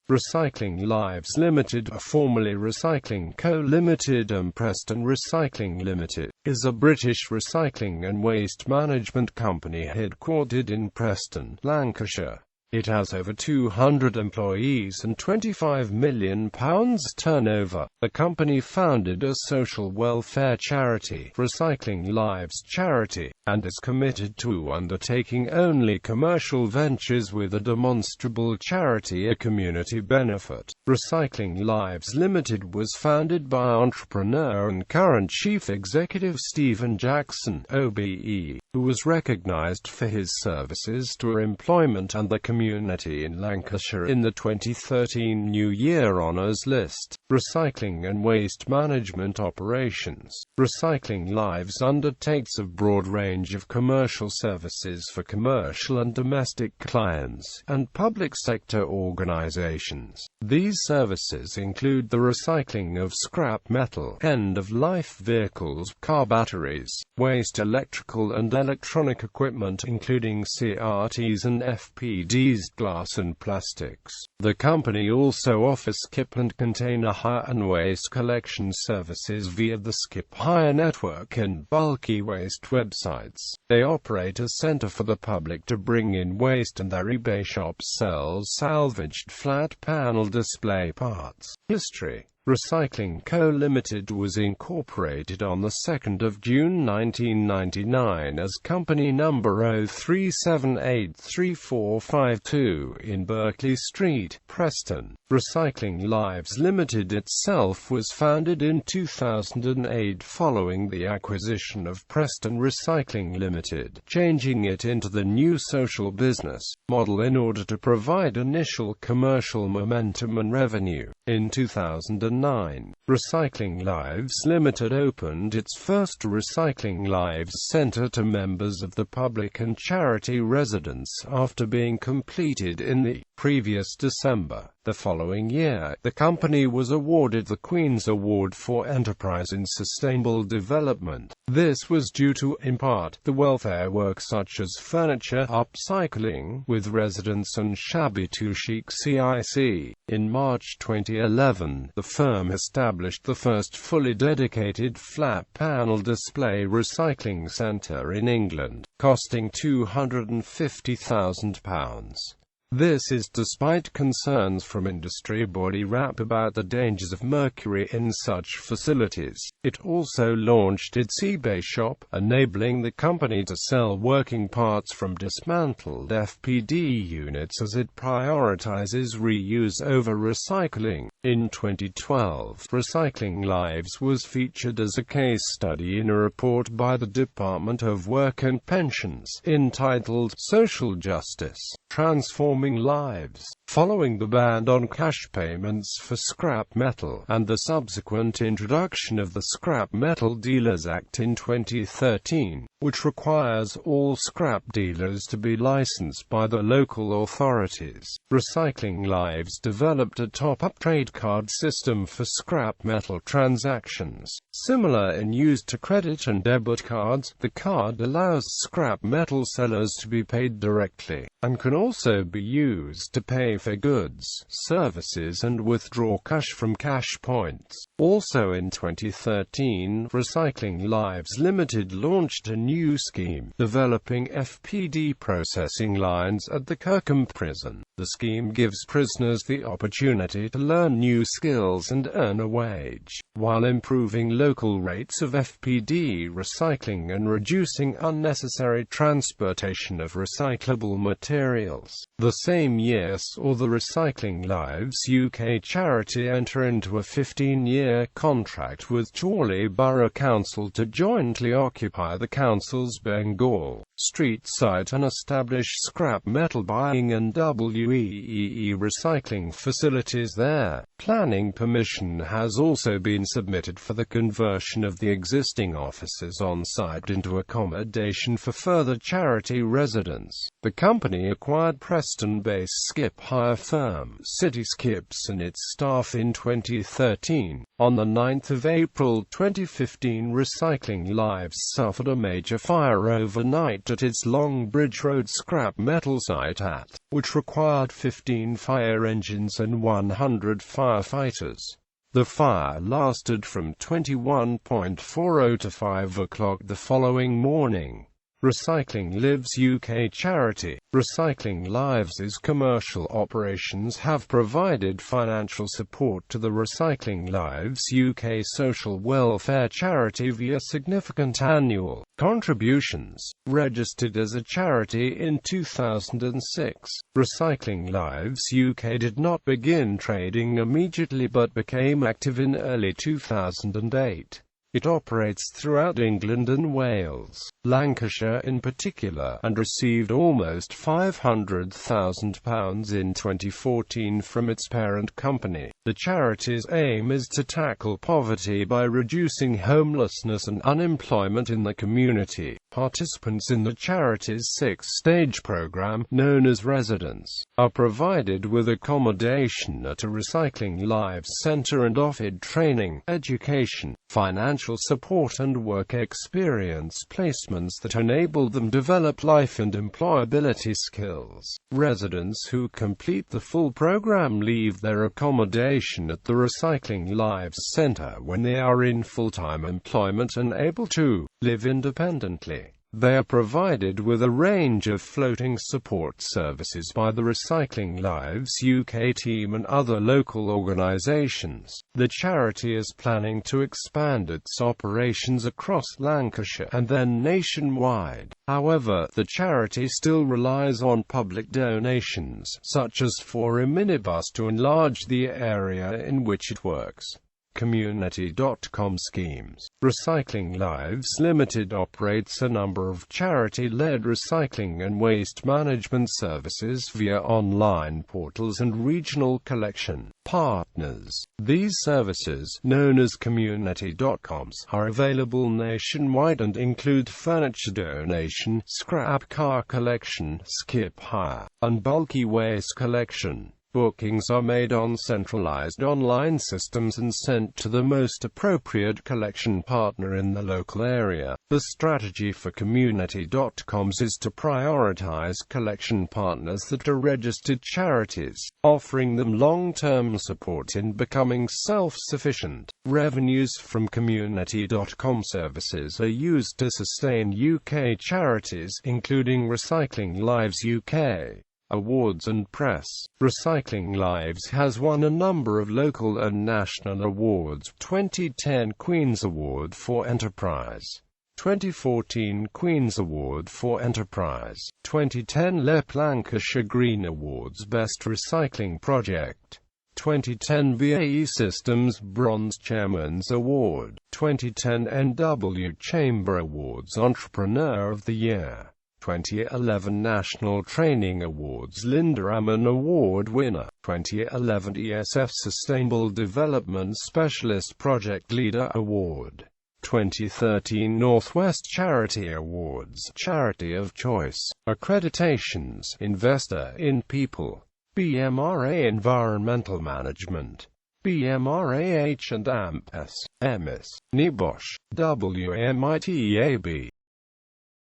Recycling Lives Limited, formerly Recycling Co Limited and Preston Recycling Limited, is a British recycling and waste management company headquartered in Preston, Lancashire. It has over 200 employees and £25 million turnover. The company founded a social welfare charity, Recycling Lives Charity, and is committed to undertaking only commercial ventures with a demonstrable charity, a community benefit. Recycling Lives Limited was founded by entrepreneur and current chief executive Stephen Jackson, OBE, who was recognised for his services to employment and the community in Lancashire in the 2013 New Year Honours List. Recycling and waste management operations. Recycling Lives undertakes a broad range of commercial services for commercial and domestic clients, and public sector organisations. These services include the recycling of scrap metal, end-of-life vehicles, car batteries, waste electrical and electronic equipment including CRTs and FPDs, glass and plastics. The company also offers skip and container hire and waste collection services via the Skip Hire network and bulky waste websites. They operate a centre for the public to bring in waste, and their eBay shop sells salvaged flat panel display parts. History. Recycling Co Limited was incorporated on the 2nd of June 1999 as company number 037834452 in Berkeley Street, Preston. Recycling Lives Limited itself was founded in 2008 following the acquisition of Preston Recycling Limited, changing it into the new social business model in order to provide initial commercial momentum and revenue. In 2009, Recycling Lives Limited opened its first Recycling Lives Centre to members of the public and charity residents after being completed in the previous December. The following year, the company was awarded the Queen's Award for Enterprise in Sustainable Development. This was due to, in part, the welfare work such as furniture upcycling with residents and shabby to chic CIC. In March 2011, the firm established the first fully dedicated flat panel display recycling centre in England, costing £250,000. This is despite concerns from industry body RAP about the dangers of mercury in such facilities. It also launched its eBay shop, enabling the company to sell working parts from dismantled FPD units as it prioritizes reuse over recycling. In 2012, Recycling Lives was featured as a case study in a report by the Department of Work and Pensions, entitled Social Justice: Transforming Lives. Following the ban on cash payments for scrap metal, and the subsequent introduction of the Scrap Metal Dealers Act in 2013, which requires all scrap dealers to be licensed by the local authorities, Recycling Lives developed a top-up trade card system for scrap metal transactions. Similar in use to credit and debit cards, the card allows scrap metal sellers to be paid directly, and can also be used to pay for goods, services and withdraw cash from cash points. Also in 2013, Recycling Lives Limited launched a new scheme, developing FPD processing lines at the Kirkham prison. The scheme gives prisoners the opportunity to learn new skills and earn a wage, while improving local rates of FPD recycling and reducing unnecessary transportation of recyclable materials. The same year saw the Recycling Lives UK charity enter into a 15-year contract with Chorley Borough Council to jointly occupy the council's Bengal Street site and establish scrap metal buying and WEEE recycling facilities there. Planning permission has also been submitted for the conversion of the existing offices on site into accommodation for further charity residents. The company acquired Preston-based skip hire firm City Skips and its staff in 2013. On the 9th of April 2015, Recycling Lives suffered a major fire overnight worked at its Longbridge Road scrap metal site which required 15 fire engines and 100 firefighters. The fire lasted from 21:40 to 5 o'clock the following morning. Recycling Lives UK charity. Recycling Lives' commercial operations have provided financial support to the Recycling Lives UK social welfare charity via significant annual contributions. Registered as a charity in 2006, Recycling Lives UK did not begin trading immediately but became active in early 2008. It operates throughout England and Wales, Lancashire in particular, and received almost £500,000 in 2014 from its parent company. The charity's aim is to tackle poverty by reducing homelessness and unemployment in the community. Participants in the charity's 6-stage program, known as residents, are provided with accommodation at a Recycling Lives centre and offered training, education, financial support and work experience placements that enable them to develop life and employability skills. Residents who complete the full program leave their accommodation at the Recycling Lives centre when they are in full-time employment and able to live independently. They are provided with a range of floating support services by the Recycling Lives UK team and other local organisations. The charity is planning to expand its operations across Lancashire and then nationwide. However, the charity still relies on public donations, such as for a minibus to enlarge the area in which it works. Community.com schemes. Recycling Lives Limited operates a number of charity-led recycling and waste management services via online portals and regional collection partners. These services, known as Community.coms, are available nationwide and include furniture donation, scrap car collection, skip hire, and bulky waste collection. Bookings are made on centralized online systems and sent to the most appropriate collection partner in the local area. The strategy for Community.coms is to prioritize collection partners that are registered charities, offering them long-term support in becoming self-sufficient. Revenues from Community.com services are used to sustain UK charities, including Recycling Lives UK. Awards and press. Recycling Lives has won a number of local and national awards. 2010 Queen's Award for Enterprise, 2014 Queen's Award for Enterprise, 2010 LEP Lancashire Green Awards Best Recycling Project, 2010 BAE Systems Bronze Chairman's Award, 2010 NW Chamber Awards Entrepreneur of the Year, 2011 National Training Awards Linda Ammon Award winner, 2011 ESF Sustainable Development Specialist Project Leader Award, 2013 Northwest Charity Awards Charity of Choice, Accreditations, Investor in People, BMRA Environmental Management, BMRA H&M S, MS, NIBOSH, WMITAB.